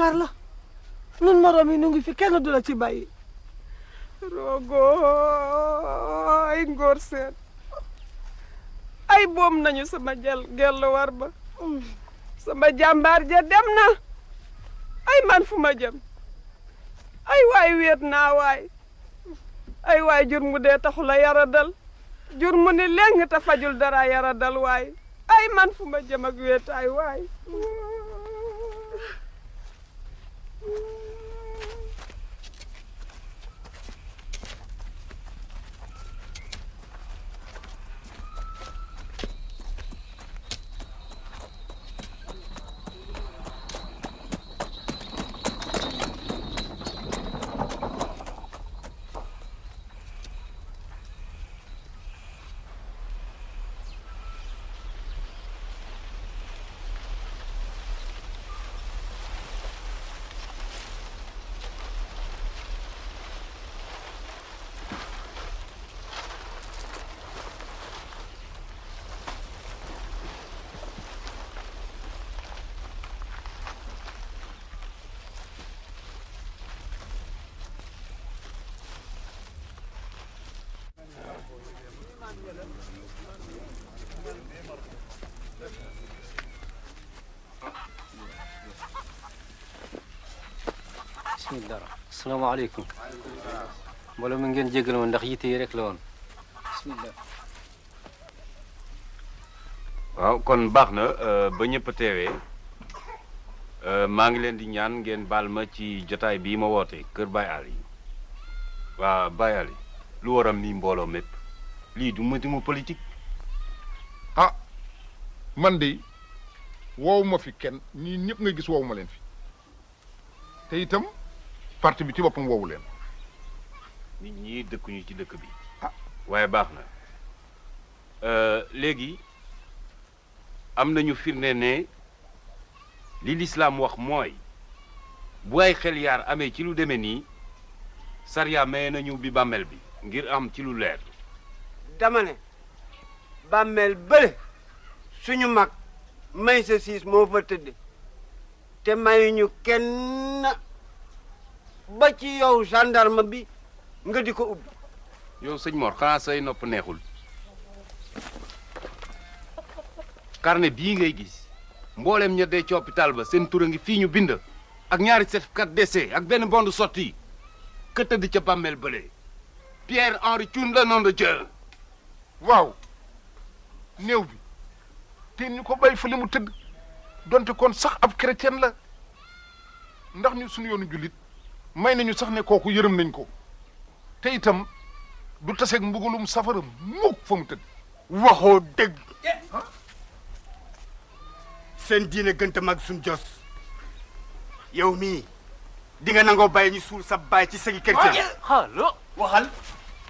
yaakaar la nun morom yi nu ngi fi kenn du la ci bàyyi. rogo ay ngóor seen ay boom nañu sama gellu war ba sama jàmbaar ja dem na ay man fu ma jëm ay waay wéet naa waay ay waay jur mu dee taxu la yara dal jur mu ni leng te fajul dara yara dal waay ay man fu ma jëm ak wéet ay waay bismillah asalaamaaleykum mbooloo mi ngeen jégal ma ndax yitte yi rek la woon bismillah waaw kon baax na ba ñëpp a teewee maa ngi leen di ñaan ngeen baal ma ci jotaay bii ma woote kër Baye Ali waa Baye Ali lu waram nii mbooloo mépp lii du ma politique. ah man de woowu ma fi kenn ñii ñëpp nga gis woowu ma leen fi te itam parti bi ci boppam woowu leen. nit ñi dëkkuñu ci dëkk bi. ah waaye baax na léegi am nañu firnde ne li lislaam wax mooy bu ay xel yaar amee ci lu demee nii sariya maye nañu bi bàmmeel bi ngir am ci lu leer. dama ne bàmmeel bële suñu mag may sa siis moo fa tëdd te mayuñu kenn ba ci yow gendarme bi nga di ko ubbi. yow sëñ Mor xanaa say nopp neexul carnet bii ngay gis mboolem ña dee ci hôpital ba seen tur a ngi fii ñu bind ak ñaari certificat de décès ak benn bon de sortie ka tëdd ca bàmmeel bële Pierre Henri Thioune le nom de Dieu. waaw néew bi te ñu ko bàyyi fa li mu tëdd donte kon sax ab chrétien la ndax ñu suñu yoonu jullit may nañu sax ne kooku yërëm nañ ko te itam du taseeg mbugalum safara mukk fa mu tëdd. waxoo dëgg seen diine gënta mag suñ jos yow mii di nga nangoo bàyyi ñu suul sa baay ci segi chrétien. allo waxal.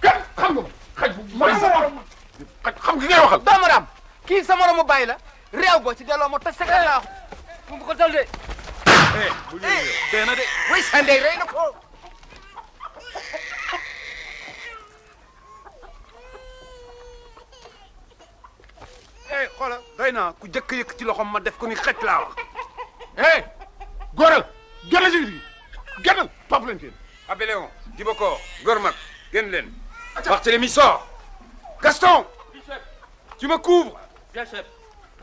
kan xam nga xaj bu mooy sa morom xaj xam nga ngay waxal. doomu raam kii sa moromu bàyyi la réew boo ci delloo ma tas sa laa mu ngi ko dal de. bu ñëwee dee na de. way sa ndey rey na ko. xoola doy naa ku jëkk yëkk ci loxom ma def ko ni xëcc laa wax. góoral génn si bi génnal topp leen teen. Abéléon Dibocor Gormak génn leen. Barthélemy sort. Gaston. tu me couvres. bien chef.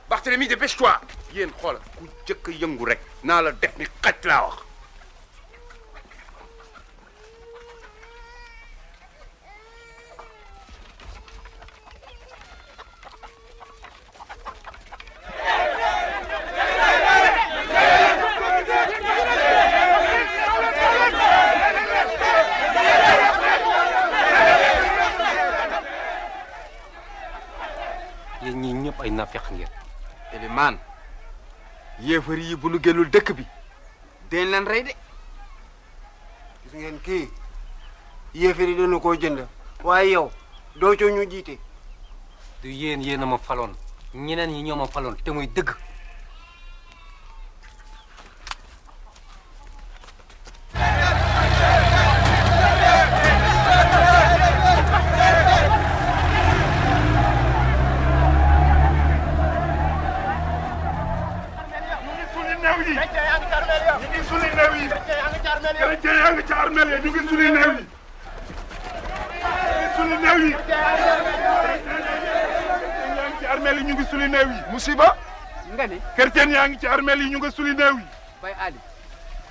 Barthélemy dépêche-toi. yéen xoola ku jëkk yëngu rek naa la def ni xëcc laa wax. yéen ñii ñëpp ay nafeq ngeen. Elimaan yéefar yi bu nu génnul dëkk bi dañ leen rey de gis ngeen kii yéefar yi dañu koo jënd waaye yow doo coo ñu jiite. du yéen a ma faloon ñeneen ñi ñoo ma faloon te muy dëgg. ñu ngi suuli néew chrétien yaa ngi ci armeel yi ñu ngi suli néew yi suli néew yi yaa ngi ci armeel yi ñu ngi suli néew yi musiba nga ne chrétien yaa ngi ci armeel yi ñu ngi suli néew yi Baye Ali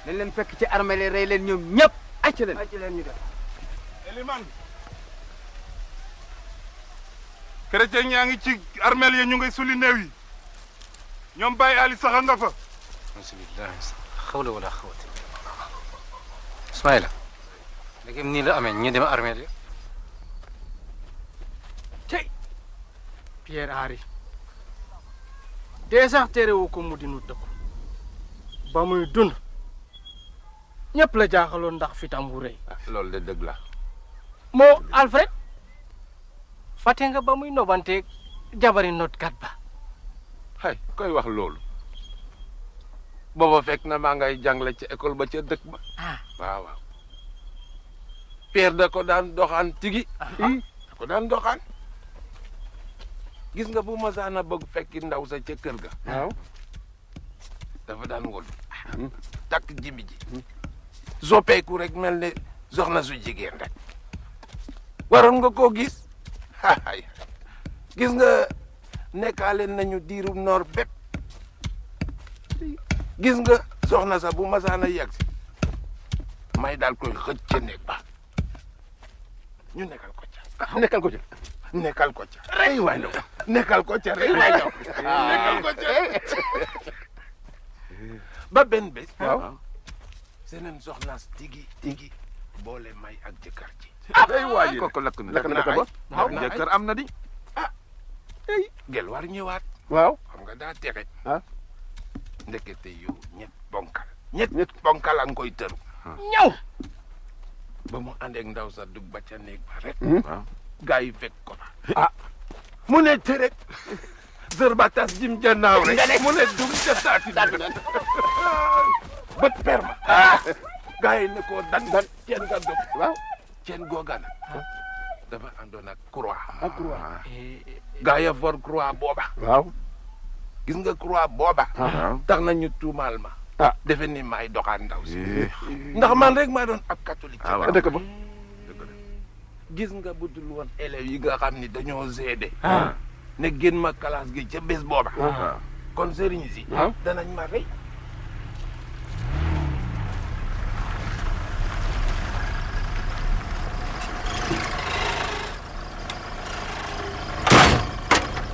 dañ leen fekk ci armeel yi rey leen ñoom ñëpp acc leen ñu def Eliman chrétien yaa ngi ci armeel yi ñu ngi suli néew yi ñoom Baye Ali sax nga fa bismillah xawla wala xawata Ismaïla léegi nii la amee ñu dem armée yi tey Pierre Henri dee sax terewu ko mu dinu dëkku ba muy dund ñëpp la jaaxaloon ndax fitam wu rëy loolu de dëgg la moo Alfred fàtte nga ba muy nobanteeg jabari notkat ba hay koy wax loolu booba fekk na maa ngay jàngale ci école ba ca dëkk ba waaw waaw Pierre da ko daan doxaan tigi da ko daan doxaan gis nga bu masaana bëgg fekki ndaw sa ca kër ga waaw dafa daan wol takk jibi ji soppeeku rek mel ne soxna su jigéen rek waroon nga koo gis ay gis nga nekkaale nañu diiru noor bépp gis nga soxna sa bu masaana yegg si may daal koy xëcc ca néeg ba ñu nekkal ko ca nekkal ko ca nekkal ko ca rey waay ndaw nekkal ko ca rey waay ndaw nekkal ko ca ba benn bés waaw seneen soxnaas tigi boole may ak jëkkër ji ay waay kooku lakk na ko ba jëkkër am na di gel war ñëwaat waaw xam nga daa texe ah ndekete yow ñett bonkal a nga koy tëru ñaw ba mu àndeek ndaw sa dugg ba ca néeg ba rek waaw gaa yi fekk ko fa mu ne te rek sër ba tas jim jannaaw rek mu ne dugg ca taati bët perma gaa yi ne ko dan ceen nga dog waaw ceen googa nag dafa àndoon ak croix gaa ya for croix booba waaw gis nga croix booba tax nañu tuumaal ma defe ni maay doxaan ndaw si ndax man rek maa doon ab catholique dëkk ba gis nga budul woon élèves yi nga xam ni dañoo seede ne génn ma classe gi ca bés booba kon sëriñ si danañ ma rey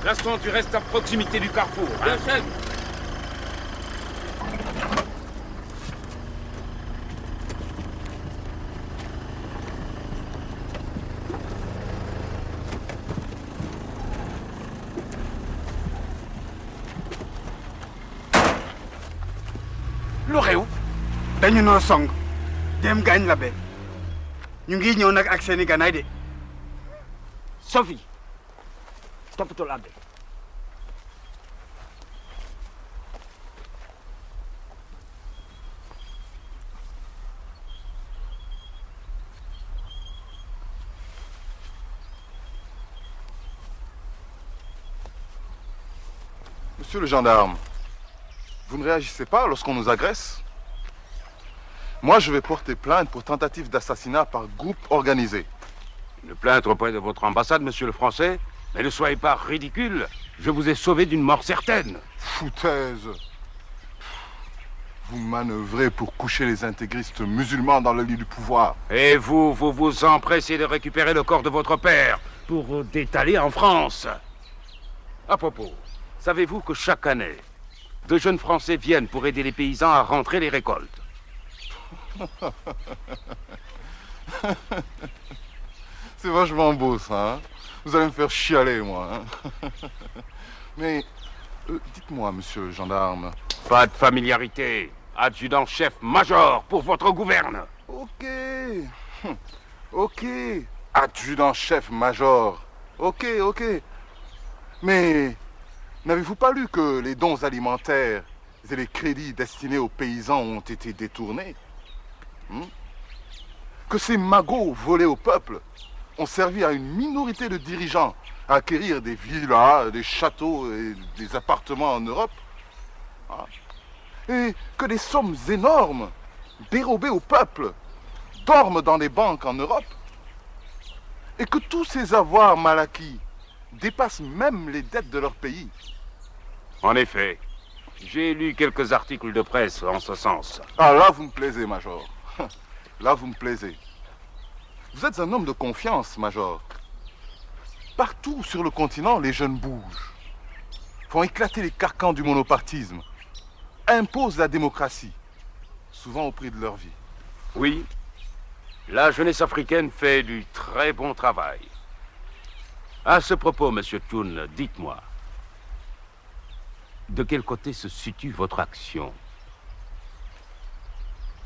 Gaston, tu restes à proximité du carrefour. Hein? Chef. lu xew dañu noo song dem gaañ la be ñu ngi ñëw nag ak seeni ganaay de Sophie toppatoo abe Monsieur le gendarme, vous ne réagissez pas lorsqu'on nous agresse? Moi, je vais porter plainte pour tentative d'assassinat par groupe organisé. Une plainte auprès de votre ambassade, monsieur le Français. Mais ne soyez pas ridicule. Je vous ai sauvé d'une mort certaine. Foutaise. Vous manœuvrez pour coucher les intégristes musulmans dans le lit du pouvoir. Et vous vous empressez de récupérer le corps de votre père pour détaler en France. À propos, savez-vous que chaque année, de jeunes Français viennent pour aider les paysans à rentrer les récoltes? C'est vachement beau, ça. Hein? Vous allez me faire chialer, moi. Hein? Mais, dites-moi, monsieur le gendarme. Pas de familiarité. Adjudant-chef-major pour votre gouverne. Ok. Ok. Adjudant-chef-major. Ok. Mais, n'avez-vous pas lu que les dons alimentaires et les crédits destinés aux paysans ont été détournés? Que ces magots volés au peuple ont servi à une minorité de dirigeants à acquérir des villas, des châteaux et des appartements en Europe. Et que des sommes énormes dérobés au peuple, dorment dans les banques en Europe, et que tous ces avoirs mal acquis dépassent même les dettes de leur pays. En effet, j'ai lu quelques articles de presse en ce sens. Ah, là, vous me plaisez, Major. Là, vous me plaisez. Vous êtes un homme de confiance, Major. Partout sur le continent, les jeunes bougent, font éclater les carcans du monopartisme, imposent la démocratie, souvent au prix de leur vie. Oui, la jeunesse africaine fait du très bon travail. À ce propos, Monsieur Toun, dites-moi, de quel côté se situe votre action?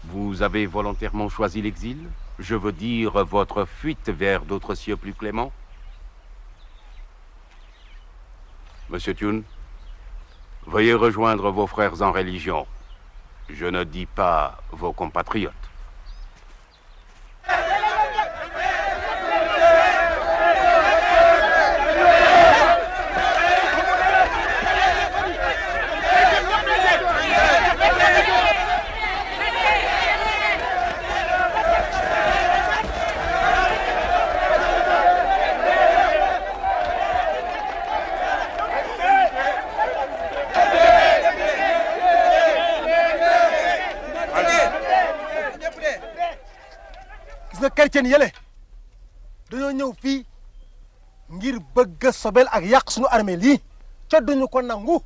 Vous avez volontairement choisi l'exil? Je veux dire, votre fuite vers d'autres cieux plus cléments? Monsieur Toun, veuillez rejoindre vos frères en religion. Je ne dis pas vos compatriotes. gis nga chrétien yële dañoo ñëw fii ngir bëgg a sobel ak yàq suñu armée lii ca duñu ko nangu.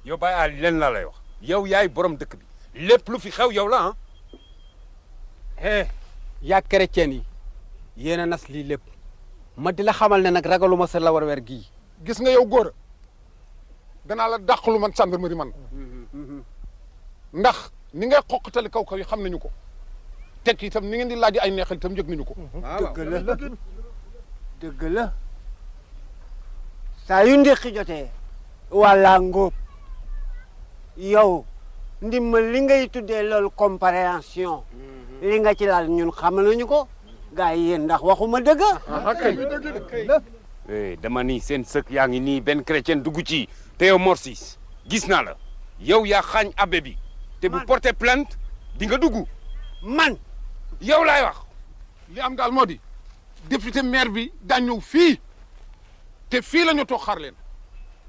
yow Baye Ali leen laa lay wax yow yaay borom dëkk bi lépp lu fi xew yow la yaa chrétien yi yéen a nas lii lépp ma di la xamal ne nag ragaluma sa lawar weer gii. gis nga yow góor a danaa la dàqalu man gendarmerie man ndax ni ngay xoqatali kaw kaw yi xam nañu ko teg itam ni ngeen di laaj ay neexal itam yëg nañu ko. dëgg la saa yu ndéqi jotee walla ngóob yow ndimbal li ngay tuddee loolu compréhension li nga ci laal ñun xam nañu ko gaa yi yéen ndax waxuma dëgg. dama ni seen sëkk yaa ngi nii benn chrétien dugg ci te yow Morsis gis naa la yow yaa xaañ abbé bi te bu porté plainte di nga dugg. man yow laay wax. li am daal moo di député maire bi daa ñëw fii te fii la ñu toog xaar leen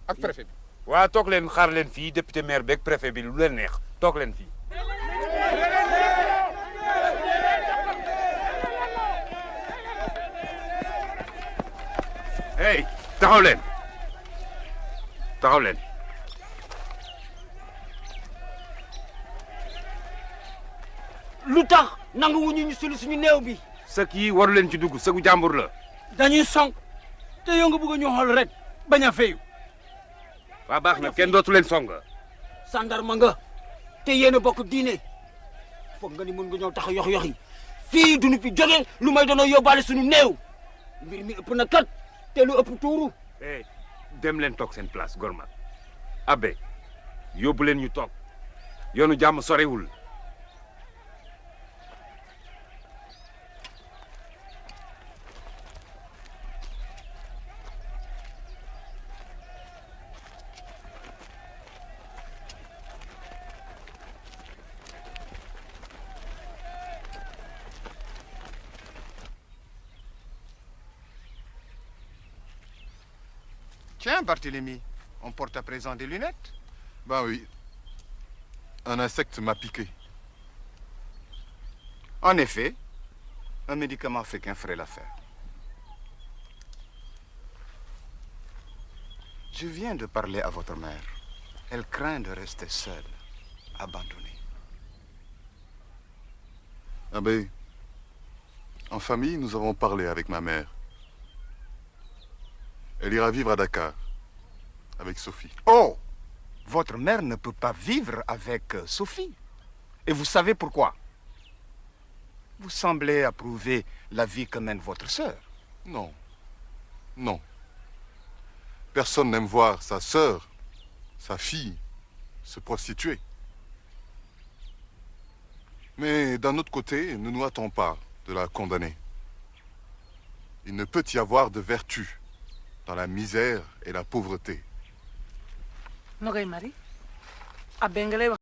ak préfet bi. waa toog leen xaar leen fii député maire beeg préfet bi lu leen neex toog leen fii. hey taxaw leen taxaw leen. lu tax nanguwuñu ñu sulu suñu néew bi. sëkk yi waru leen ci dugg sëgu jàmbur la. dañuy sonk te yow nga bëgg a ñu xool rek bañ a fayu. waa baax na kenn dootu leen song. sandarma nga te yéen a bokk diine foog nga ni mën nga ñëw tax yox yox yi fii duñu fi jóge lu may doonoo yóbbaale suñu néew mbir mi ëpp na kat te lu ëpp tuuru. dem leen toog seen place Gorma abbé yóbbu leen ñu toog yoonu jàmm sorewul. Tiens, Barthélemy, on porte à présent des lunettes. Ben oui. Un insecte m'a piqué. En effet, un médicament africain ferait l'affaire. Je viens de parler à votre mère. Elle craint de rester seule, abandonnée. Abbé, en famille, nous avons parlé avec ma mère. Elle ira vivre à Dakar, avec Sophie. Oh, votre mère ne peut pas vivre avec Sophie. Et vous savez pourquoi? Vous semblez approuver la vie que mène votre sœur. Non, non. Personne n'aime voir sa sœur, sa fille, se prostituer. Mais d'un autre côté, ne nous hâtons pas de la condamner. Il ne peut y avoir de vertu dans la misère et la pauvreté. Nogay Mari abbé nga lay wax